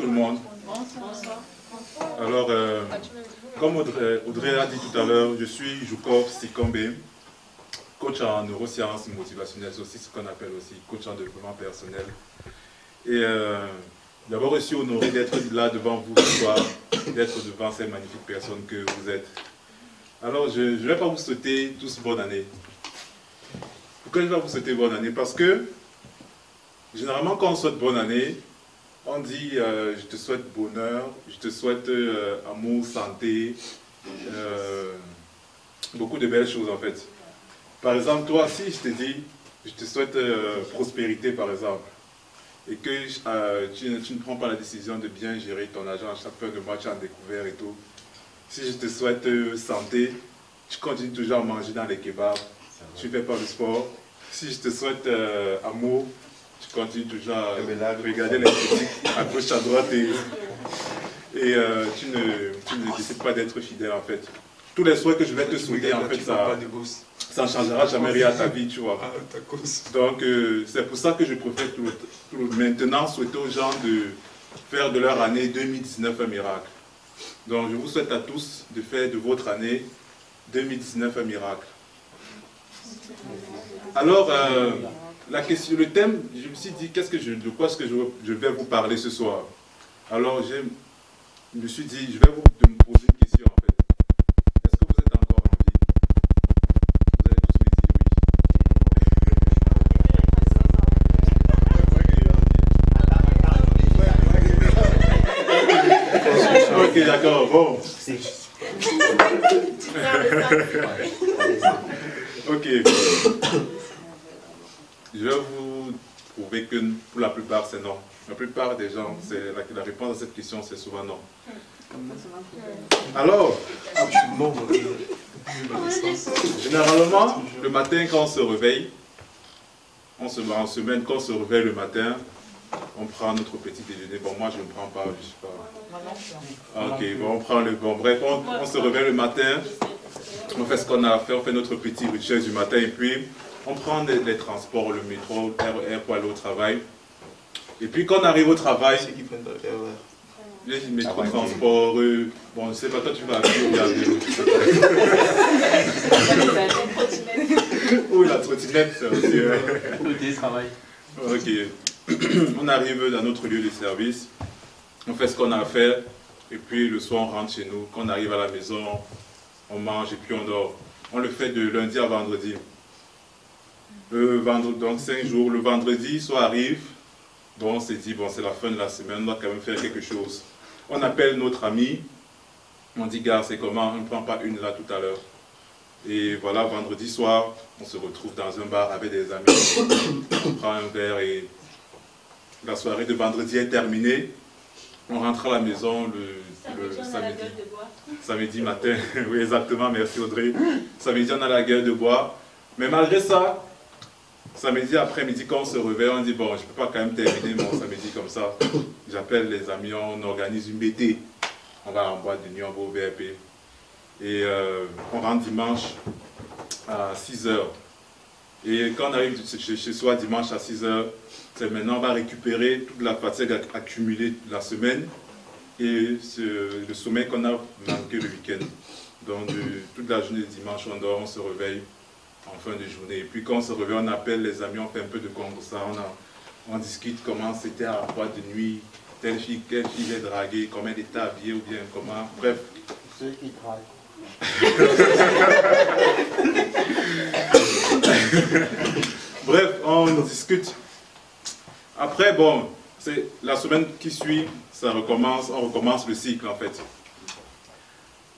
tout le monde. Alors, comme Audrey a dit tout à l'heure, je suis Joukov Sikombe, coach en neurosciences motivationnelles, c'est aussi ce qu'on appelle aussi coach en développement personnel. Et d'abord, je suis honoré d'être là devant vous ce soir, d'être devant ces magnifiques personnes que vous êtes. Alors, je ne vais pas vous souhaiter tous bonne année. Pourquoi je vais vous souhaiter bonne année? Parce que, généralement, quand on souhaite bonne année, on dit je te souhaite bonheur, je te souhaite amour, santé, beaucoup de belles choses en fait. Par exemple, toi, si je te dis, je te souhaite prospérité par exemple, et que tu ne prends pas la décision de bien gérer ton argent à chaque fin de mois, tu as un découvert et tout. Si je te souhaite santé, tu continues toujours à manger dans les kebabs, tu ne fais pas de sport. Si je te souhaite amour, tu continues toujours à regarder les critiques à gauche, à droite et tu ne décides pas d'être fidèle en fait. Tous les souhaits que je vais te souhaiter, en fait, ça ne changera jamais rien à ta vie, tu vois. Donc, c'est pour ça que je préfère maintenant souhaiter aux gens de faire de leur année 2019 un miracle. Donc, je vous souhaite à tous de faire de votre année 2019 un miracle. Alors, la question, le thème, je me suis dit, de quoi est-ce que je vais vous parler ce soir? Alors, je me suis dit, je vais me poser une question en fait. Est-ce que vous êtes encore en vie? Vous allez tous me dire oui. Ok, d'accord, bon. Ok. Je vais vous prouver que pour la plupart, c'est non. La plupart des gens, la réponse à cette question, c'est souvent non. Alors, généralement, le matin, quand on se réveille, en semaine, quand on se réveille le matin, on prend notre petit déjeuner. Bon, moi, je ne prends pas, je sais pas. Ok, bon, on prend le bon. Bref, on se réveille le matin, on fait ce qu'on a à faire, on fait notre petit rituel du matin, et puis on prend les transports, le métro, RER pour aller au travail. Et puis quand on arrive au travail, ceux qui prennent les métro, transport, bon, je ne sais pas, toi tu vas à pied ou à vélo. Oui, la trottinette, c'est aussi. Le télétravail. Ok. On arrive dans notre lieu de service, on fait ce qu'on a à faire, et puis le soir on rentre chez nous. Quand on arrive à la maison, on mange et puis on dort. On le fait de lundi à vendredi. Donc 5 jours, le vendredi, soit arrive, bon, on s'est dit, bon, c'est la fin de la semaine, on doit quand même faire quelque chose. On appelle notre ami, on dit, gars, c'est comment, on ne prend pas une là tout à l'heure. Et voilà, vendredi soir, on se retrouve dans un bar avec des amis, on prend un verre et la soirée de vendredi est terminée. On rentre à la maison le samedi matin. Oui, exactement, merci Audrey. Samedi, on a la gueule de bois. Mais malgré ça, samedi après-midi, quand on se réveille, on dit, bon, je ne peux pas quand même terminer mon samedi comme ça. J'appelle les amis, on organise une BT. On va en boîte de nuit, on va au VRP. Et on rentre dimanche à 6 h. Et quand on arrive chez soi dimanche à 6 h, c'est maintenant on va récupérer toute la fatigue accumulée de la semaine et le sommeil qu'on a manqué le week-end. Donc toute la journée de dimanche, on dort, on se réveille en fin de journée. Et puis quand on se réveille, on appelle les amis, on fait un peu de conversation, on discute comment c'était à la boîte de nuit, quelle fille est draguée, comment elle était habillée ou bien comment, bref. Ceux qui draguent. Bref, on discute. Après, bon, c'est la semaine qui suit, ça recommence, on recommence le cycle en fait.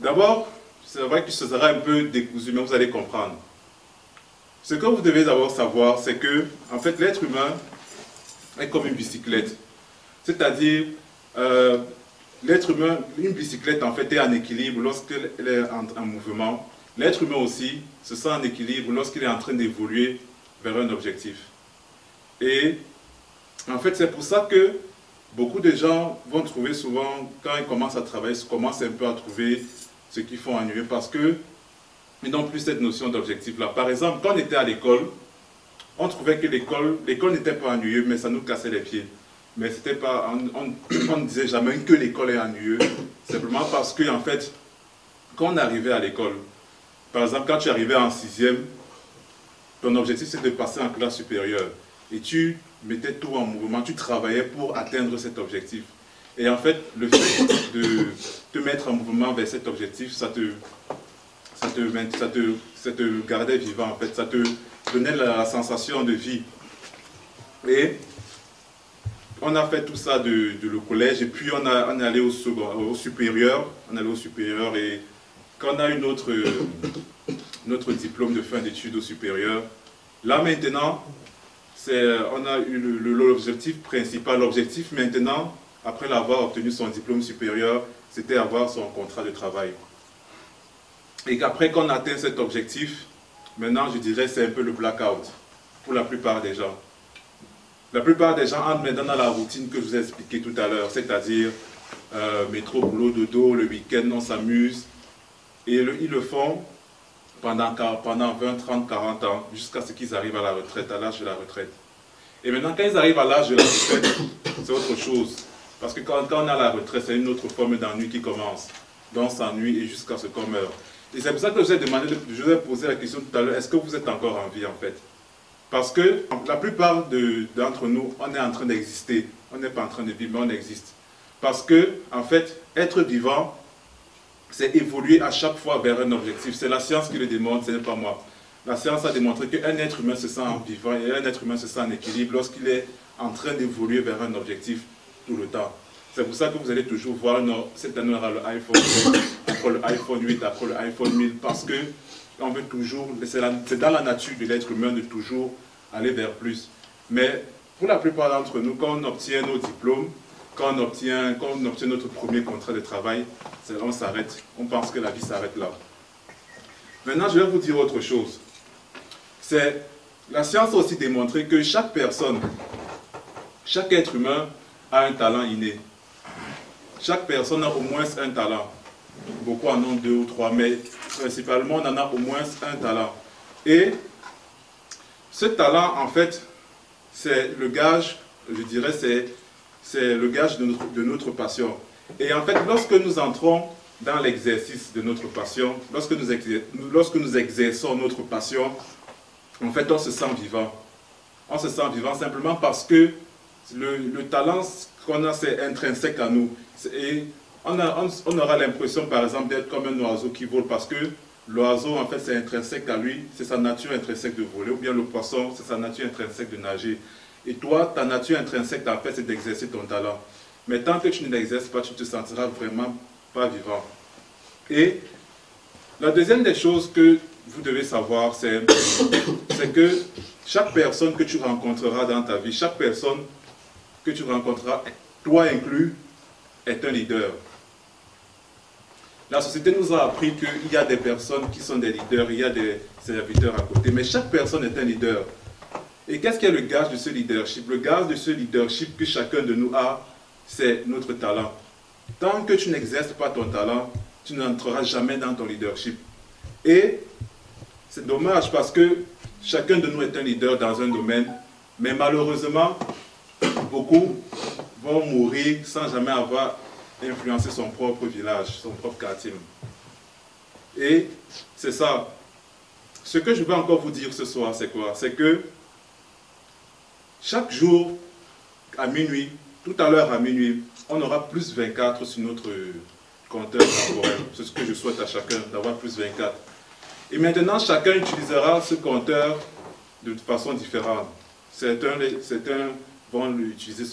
D'abord, c'est vrai que ce sera un peu décousu, mais vous allez comprendre. Ce que vous devez d'abord savoir, c'est que, en fait, l'être humain est comme une bicyclette. C'est-à-dire, l'être humain, une bicyclette en fait est en équilibre lorsqu'elle est en mouvement. L'être humain aussi se sent en équilibre lorsqu'il est en train d'évoluer vers un objectif. Et en fait, c'est pour ça que beaucoup de gens vont trouver souvent, quand ils commencent à travailler, ils commencent un peu à trouver ce qu'ils font ennuyeux parce que ils n'ont plus cette notion d'objectif-là. Par exemple, quand on était à l'école, on trouvait que l'école n'était pas ennuyeuse, mais ça nous cassait les pieds. mais c'était pas, on ne disait jamais que l'école est ennuyeuse, simplement parce que, en fait, quand on arrivait à l'école, par exemple, quand tu arrivais en 6e, ton objectif c'est de passer en classe supérieure. Et tu mettais tout en mouvement, tu travaillais pour atteindre cet objectif. Et en fait, le fait de te mettre en mouvement vers cet objectif, ça te gardait vivant, en fait. Ça te donnait la sensation de vie. Et on a fait tout ça de le collège, et puis on est allé au supérieur. On est allé au supérieur, et quand on a eu notre diplôme de fin d'études au supérieur, là maintenant, on a eu l'objectif principal. L'objectif maintenant, après l'avoir obtenu son diplôme supérieur, c'était avoir son contrat de travail. Et qu'après qu'on atteint cet objectif, maintenant je dirais c'est un peu le blackout pour la plupart des gens. La plupart des gens entrent maintenant dans la routine que je vous ai expliqué tout à l'heure, c'est-à-dire métro, boulot, dodo, le week-end on s'amuse. Et ils le font pendant 20, 30, 40 ans, jusqu'à ce qu'ils arrivent à la retraite, à l'âge de la retraite. Et maintenant, quand ils arrivent à l'âge de la retraite, c'est autre chose. Parce que quand on a la retraite, c'est une autre forme d'ennui qui commence. Donc, on s'ennuie et jusqu'à ce qu'on meure. Et c'est pour ça que je vous ai posé la question tout à l'heure, est-ce que vous êtes encore en vie en fait? Parce que la plupart d'entre nous, on est en train d'exister. On n'est pas en train de vivre, mais on existe. Parce que, en fait, être vivant, c'est évoluer à chaque fois vers un objectif. C'est la science qui le démontre, ce n'est pas moi. La science a démontré qu'un être humain se sent vivant et un être humain se sent en équilibre lorsqu'il est en train d'évoluer vers un objectif tout le temps. C'est pour ça que vous allez toujours voir, cette année on aura le iPhone 7, après le iPhone 8, après le iPhone 1000, parce que on veut toujours, c'est dans la nature de l'être humain de toujours aller vers plus. Mais pour la plupart d'entre nous, quand on obtient nos diplômes, quand on obtient notre premier contrat de travail, on s'arrête. On pense que la vie s'arrête là. Maintenant, je vais vous dire autre chose. La science a aussi démontré que chaque personne, chaque être humain a un talent inné. Chaque personne a au moins un talent. Beaucoup en ont 2 ou 3, mais principalement, on en a au moins un talent. Et ce talent, en fait, c'est le gage, je dirais, c'est le gage de notre passion. Et en fait, lorsque nous entrons dans l'exercice de notre passion, lorsque nous exerçons notre passion, en fait, on se sent vivant. On se sent vivant simplement parce que le talent qu'on a, c'est intrinsèque à nous. Et on aura l'impression, par exemple, d'être comme un oiseau qui vole parce que l'oiseau, en fait, c'est intrinsèque à lui, c'est sa nature intrinsèque de voler, ou bien le poisson, c'est sa nature intrinsèque de nager. Et toi, ta nature intrinsèque, en fait, c'est d'exercer ton talent. Mais tant que tu ne l'exerces pas, tu te sentiras vraiment pas vivant. Et la deuxième des choses que vous devez savoir, c'est que chaque personne que tu rencontreras dans ta vie, chaque personne que tu rencontreras, toi inclus, est un leader. La société nous a appris qu'il y a des personnes qui sont des leaders, il y a des serviteurs à côté, mais chaque personne est un leader. Et qu'est-ce qui est le gage de ce leadership? Le gage de ce leadership que chacun de nous a, c'est notre talent. Tant que tu n'exerces pas ton talent, tu n'entreras jamais dans ton leadership. Et c'est dommage parce que chacun de nous est un leader dans un domaine, mais malheureusement, beaucoup vont mourir sans jamais avoir influencé son propre village, son propre quartier. Et c'est ça. Ce que je veux encore vous dire ce soir, c'est quoi? C'est que chaque jour, à minuit, tout à l'heure à minuit, on aura plus 24 sur notre compteur temporel. C'est ce que je souhaite à chacun, d'avoir plus 24. Et maintenant, chacun utilisera ce compteur de façon différente. Certains vont utiliser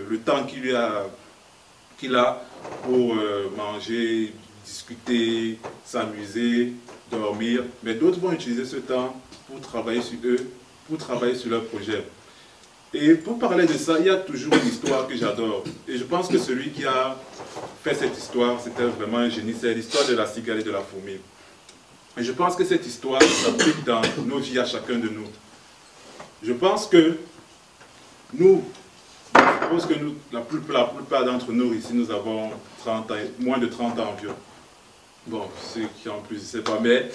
le temps qu'il a pour manger, discuter, s'amuser, dormir. Mais d'autres vont utiliser ce temps pour travailler sur eux, pour travailler sur leur projet. Et pour parler de ça, il y a toujours une histoire que j'adore. Et je pense que celui qui a fait cette histoire, c'était vraiment un génie. C'est l'histoire de la cigale et de la fourmi. Et je pense que cette histoire s'applique dans nos vies à chacun de nous. Je pense que la plupart d'entre nous ici, nous avons 30 ans, moins de 30 ans environ. Bon, ceux qui ont plus, je ne sais pas, mais...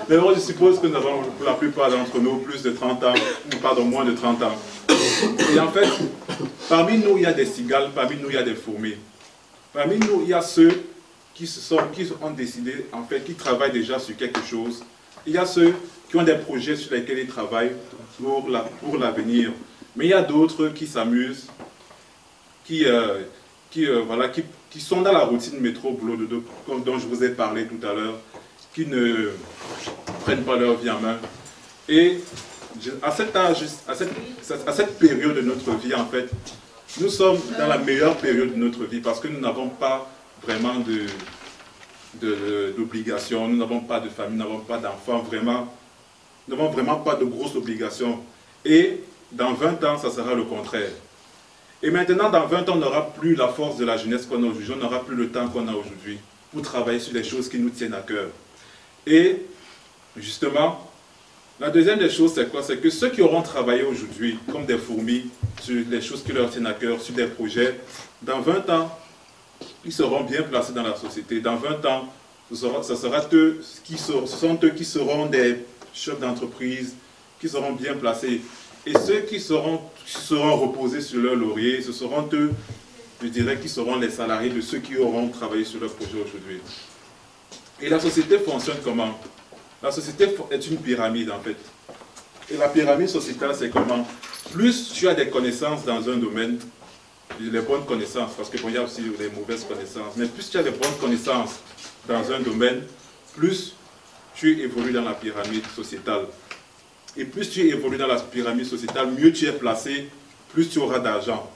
D'abord, je suppose que nous avons, pour la plupart d'entre nous, plus de 30 ans, ou pardon, moins de 30 ans. Et en fait, parmi nous, il y a des cigales, parmi nous, il y a des fourmis. Parmi nous, il y a ceux qui ont décidé, en fait, qui travaillent déjà sur quelque chose. Il y a ceux qui ont des projets sur lesquels ils travaillent pour l'avenir. Mais il y a d'autres qui s'amusent, qui sont dans la routine métro-boulot dont je vous ai parlé tout à l'heure, qui ne prennent pas leur vie en main. Et à cet âge, à cette période de notre vie, en fait, nous sommes dans la meilleure période de notre vie parce que nous n'avons pas vraiment d'obligations, nous n'avons pas de famille, nous n'avons pas d'enfants, nous n'avons vraiment pas de grosses obligations. Et dans 20 ans, ça sera le contraire. Et maintenant, dans 20 ans, on n'aura plus la force de la jeunesse qu'on a aujourd'hui, on n'aura plus le temps qu'on a aujourd'hui pour travailler sur les choses qui nous tiennent à cœur. Et justement, la deuxième des choses, c'est quoi? C'est que ceux qui auront travaillé aujourd'hui, comme des fourmis, sur les choses qui leur tiennent à cœur, sur des projets, dans 20 ans, ils seront bien placés dans la société. Dans 20 ans, ce sont eux qui seront des chefs d'entreprise, qui seront bien placés. Et ceux qui seront reposés sur leur laurier, ce seront eux, je dirais, qui seront les salariés de ceux qui auront travaillé sur leur projet aujourd'hui. Et la société fonctionne comment? La société est une pyramide en fait. Et la pyramide sociétale, c'est comment? Plus tu as des connaissances dans un domaine, les bonnes connaissances, parce qu'il y a aussi les mauvaises connaissances, mais plus tu as des bonnes connaissances dans un domaine, plus tu évolues dans la pyramide sociétale. Et plus tu évolues dans la pyramide sociétale, mieux tu es placé, plus tu auras d'argent.